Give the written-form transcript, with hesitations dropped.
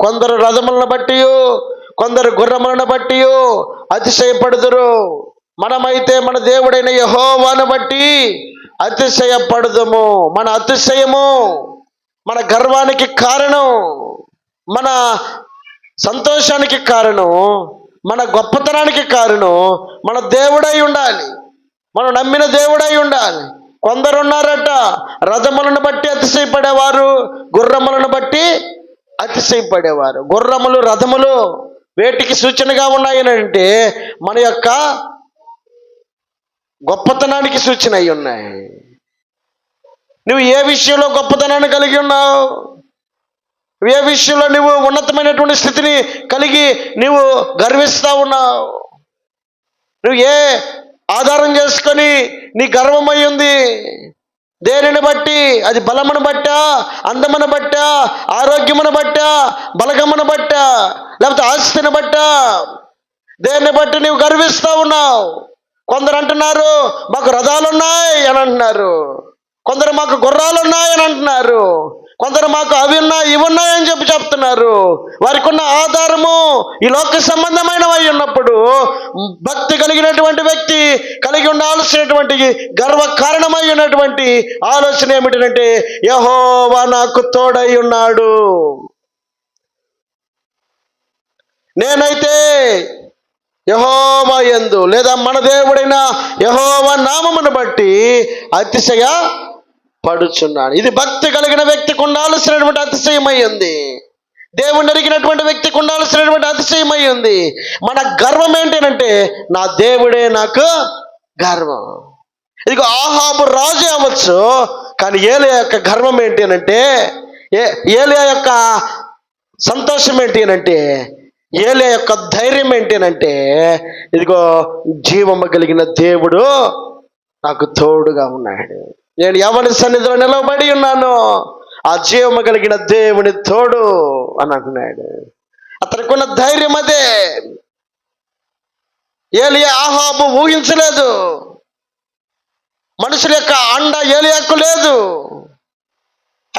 కొందరు రథములను బట్టి కొందరు గుర్రములను బట్టి అతిశయపడుదురు. మనమైతే మన దేవుడైన యెహోవాను బట్టి అతిశయపడుదుము. మన అతిశయము మన గర్వానికి కారణం, మన సంతోషానికి కారణం, మన గొప్పతనానికి కారణం మన దేవుడై ఉండాలి, మనం నమ్మిన దేవుడై ఉండాలి. కొందరున్నారట రథములను బట్టి అతిశయపడేవారు, గుర్రములను బట్టి అతిశయపడేవారు. గుర్రములు రథములు వేటికి సూచనగా ఉన్నాయనంటే మన యొక్క గొప్పతనానికి సూచన అయి ఉన్నాయి. నువ్వు ఏ విషయంలో గొప్పతనాన్ని కలిగి ఉన్నావు, ఏ విషయంలో నువ్వు ఉన్నతమైనటువంటి స్థితిని కలిగి నువ్వు గర్విస్తూ ఉన్నావు, నువ్వు ఏ ఆధారం చేసుకొని నీ గర్వమై ఉంది, దేనిని బట్టి? అది బలమును బట్టా, అందమును బట్టా, ఆరోగ్యమును బట్టా, బలగమును బట్టా, లేకపోతే ఆస్తిని బట్టా? దేన్ని బట్టి నువ్వు గర్విస్తూ ఉన్నావు? కొందరు అంటున్నారు మాకు రథాలు ఉన్నాయి అని అంటున్నారు, కొందరు మాకు గుర్రాలు ఉన్నాయి అని అంటున్నారు, కొందరు మాకు అవి ఉన్నాయి ఇవి ఉన్నాయని చెప్తున్నారు. వారికి ఉన్న ఆధారము ఈ లోక సంబంధమైనవై ఉన్నప్పుడు భక్తి కలిగినటువంటి వ్యక్తి కలిగి ఉండాల్సినటువంటి గర్వ కారణమై ఉన్నటువంటి ఆలోచన ఏమిటంటే యెహోవా నాకు తోడై ఉన్నాడు, నేనైతే యెహోవా యందు లేదా మన దేవుడైన యెహోవా నామమును బట్టి అతిశయ పడుచున్నాను. ఇది భక్తి కలిగిన వ్యక్తికి ఉండాల్సినటువంటి అతిశయమై ఉంది, దేవుణ్ణి ఎరిగినటువంటి వ్యక్తికి ఉండాల్సినటువంటి అతిశయమై ఉంది. మన గర్వం ఏంటంటే నా దేవుడే నాకు గర్వం. ఇదిగో ఆహాబు రాజు అవ్వచ్చు, కానీ ఏలియా యొక్క గర్వం ఏంటి అనంటే, ఏలియా యొక్క సంతోషం ఏంటి అనంటే, ఏలియా యొక్క ధైర్యం ఏంటి అనంటే, ఇదిగో జీవము కలిగిన దేవుడు నాకు తోడుగా ఉన్నాడు, నేను ఎవరి సన్నిధిలో నిలబడి ఉన్నాను, ఆ జీవము కలిగిన దేవుని తోడు అని అంటున్నాడు. అతనికి ఉన్న ధైర్యం అదే. ఏలియా ఆహాబు ఊహించలేదు, మనుషుల యొక్క అండ ఏలియాకు లేదు.